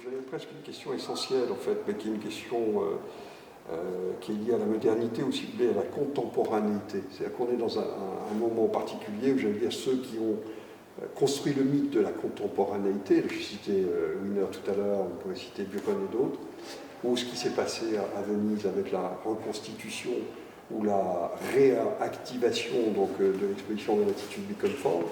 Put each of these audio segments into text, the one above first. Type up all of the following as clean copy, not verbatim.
j'avais presque une question essentielle en fait, mais qui est une question qui est liée à la modernité, aussi liée à la contemporanéité. C'est-à-dire qu'on est dans un moment particulier où, j'allais dire, ceux qui ont construit le mythe de la contemporanéité, je citais Wiener tout à l'heure, on pourrait citer Buffon et d'autres, ou ce qui s'est passé à Venise avec la reconstitution ou la réactivation donc, de l'exposition de l'attitude biconforme,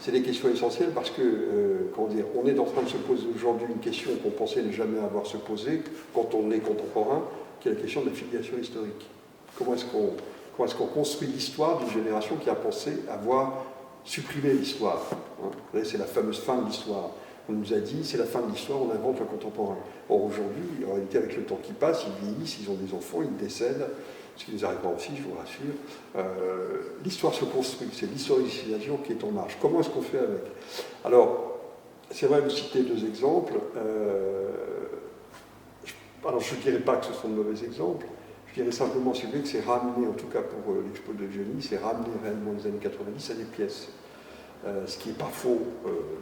c'est des questions essentielles parce que, comment dire, on est en train de se poser aujourd'hui une question qu'on pensait ne jamais avoir se poser quand on est contemporain, qui est la question de la filiation historique. Comment est-ce qu'on construit l'histoire d'une génération qui a pensé avoir supprimé l'histoire, hein. C'est la fameuse fin de l'histoire. On nous a dit, c'est la fin de l'histoire, on invente le contemporain. Or aujourd'hui, en réalité, avec le temps qui passe, ils vieillissent, ils ont des enfants, ils décèdent, ce qui nous arrive pas aussi, je vous rassure. L'histoire se construit, c'est l'historicisation qui est en marche. Comment est-ce qu'on fait avec? Alors, c'est vrai, vous citez deux exemples. Alors, je ne dirais pas que ce sont de mauvais exemples, je dirais simplement, si vous voulez, que c'est ramené, en tout cas pour l'expo de Johnny, c'est ramené réellement les années 90 à des pièces. Ce qui n'est pas faux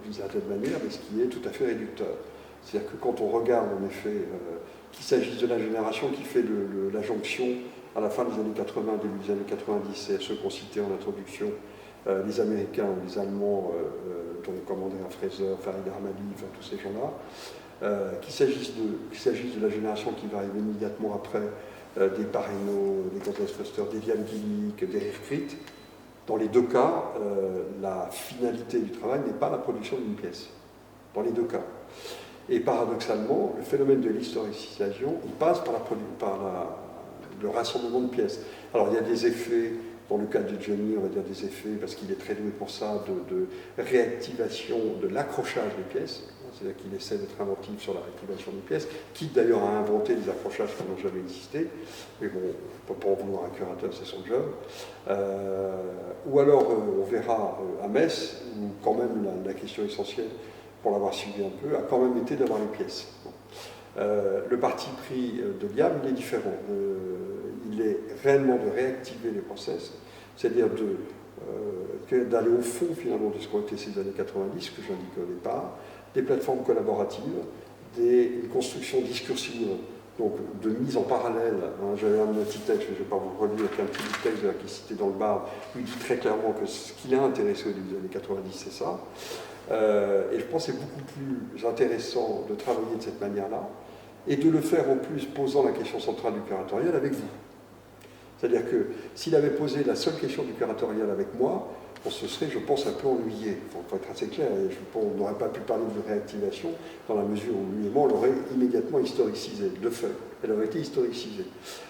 d'une certaine manière, mais ce qui est tout à fait réducteur. C'est-à-dire que quand on regarde, en effet, qu'il s'agisse de la génération qui fait la jonction à la fin des années 80, début des années 90, c'est ceux qu'on citait en introduction, les Américains ou les Allemands, dont commandait un Fraser, Farid Armadi, enfin tous ces gens-là, qu'il s'agisse de la génération qui va arriver immédiatement après, des Parreno, des González Foster, des Liam Gillick, des Rifkrit. Dans les deux cas, la finalité du travail n'est pas la production d'une pièce. Dans les deux cas. Et paradoxalement, le phénomène de l'historicisation, il passe par le rassemblement de pièces. Alors il y a des effets, dans le cas de Johnny, on va dire des effets, parce qu'il est très doué pour ça, de réactivation de l'accrochage des pièces. C'est-à-dire qu'il essaie d'être inventif sur la réactivation des pièces, quitte d'ailleurs à inventer des accrochages qui n'ont jamais existé. Mais bon, on ne peut pas en vouloir un curateur, c'est son job. Ou alors, on verra à Metz, où quand même la question essentielle, pour l'avoir suivi un peu, a quand même été d'avoir les pièces. Le parti pris de Liam, il est différent. Il est réellement de réactiver les process, c'est-à-dire d'aller au fond finalement de ce qu'ont été ces années 90, que j'indiquais au départ, des plateformes collaboratives, une construction discursive, donc de mise en parallèle. Hein, j'avais un petit texte, je ne vais pas vous relire, un petit texte qui est cité dans le Barde, où il dit très clairement que ce qui l'a intéressé au début des années 90, c'est ça. Et je pense que c'est beaucoup plus intéressant de travailler de cette manière-là, et de le faire en plus posant la question centrale du curatorial avec vous. C'est-à-dire que s'il avait posé la seule question du curatorial avec moi, on se serait, je pense, un peu ennuyé. Il faut être assez clair. On n'aurait pas pu parler de réactivation dans la mesure où lui et moi, on l'aurait immédiatement historicisé, de fait. Elle aurait été historicisée.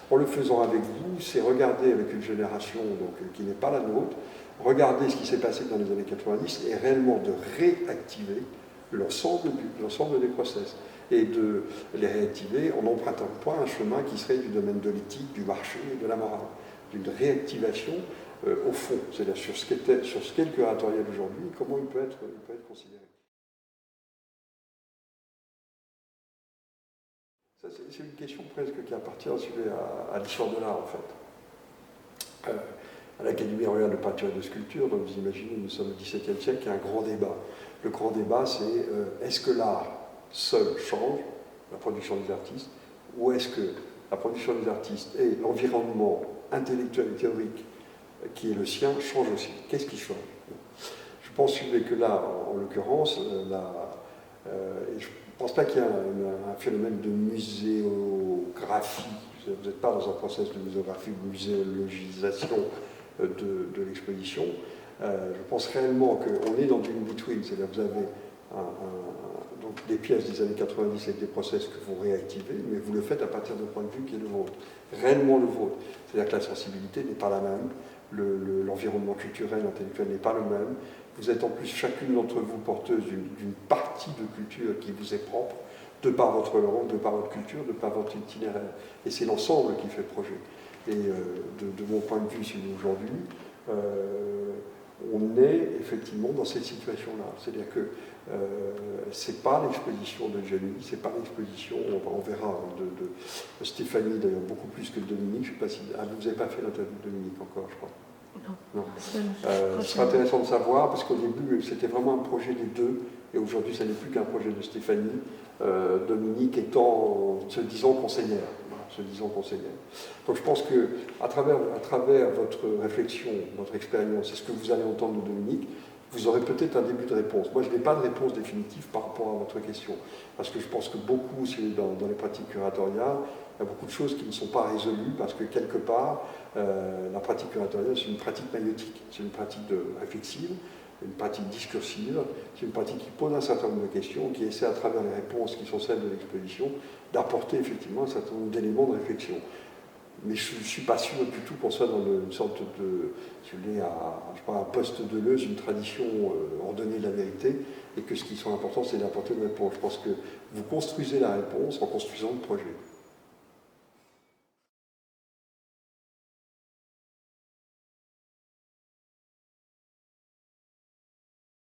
En le faisant avec vous, c'est regarder avec une génération donc, qui n'est pas la nôtre, regarder ce qui s'est passé dans les années 90 et réellement de réactiver l'ensemble des process. Et de les réactiver en empruntant pas un chemin qui serait du domaine de l'éthique, du marché et de la morale. D'une réactivation au fond, c'est-à-dire sur ce qu'est le curatorial aujourd'hui, comment il peut être considéré. C'est une question presque qui appartient à l'histoire de l'art, en fait. À l'Académie royale de peinture et de sculpture, donc vous imaginez, nous sommes au XVIIe siècle, il y a un grand débat. Le grand débat, c'est est-ce que l'art seul change la production des artistes, ou est-ce que la production des artistes et l'environnement intellectuel et théorique qui est le sien change aussi? Qu'est-ce qui change? Je pense que là, en l'occurrence, je ne pense pas qu'il y ait un phénomène de muséographie. Vous n'êtes pas dans un processus de muséographie ou de muséologisation de l'exposition. Je pense réellement qu'on est dans du in-between, c'est-à-dire que vous avez donc des pièces des années 90 avec des process que vous réactivez, mais vous le faites à partir d'un point de vue qui est le vôtre, réellement le vôtre. C'est-à-dire que la sensibilité n'est pas la même, l'environnement culturel, intellectuel n'est pas le même. Vous êtes en plus chacune d'entre vous porteuse d'une partie de culture qui vous est propre, de par votre langue, de par votre culture, de par votre itinéraire. Et c'est l'ensemble qui fait le projet. Et de mon point de vue, si vous aujourd'hui, on est effectivement dans cette situation-là. C'est-à-dire que c'est pas l'exposition de Johnny, c'est pas l'exposition, on verra, de Stéphanie, d'ailleurs beaucoup plus que de Dominique. Je ne sais pas si. Ah, vous n'avez pas fait l'interview de Dominique encore, je crois. Non. Ce sera intéressant de savoir, parce qu'au début, c'était vraiment un projet des deux, et aujourd'hui, ça n'est plus qu'un projet de Stéphanie, Dominique se disant conseillère. Donc je pense qu'à travers votre réflexion, votre expérience, et ce que vous allez entendre de Dominique, vous aurez peut-être un début de réponse. Moi, je n'ai pas de réponse définitive par rapport à votre question, parce que je pense que beaucoup, dans les pratiques curatoriales, il y a beaucoup de choses qui ne sont pas résolues, parce que quelque part, la pratique curatoriale, c'est une pratique maïotique, c'est une pratique réflexive, une pratique discursive, c'est une pratique qui pose un certain nombre de questions, qui essaie à travers les réponses qui sont celles de l'exposition, d'apporter effectivement un certain nombre d'éléments de réflexion. Mais je ne suis pas sûr du tout qu'on soit dans une sorte de, si vous voulez, un post-Deleuze, une tradition ordonnée de la vérité, et que ce qui est important, c'est d'apporter une réponse. Je pense que vous construisez la réponse en construisant le projet.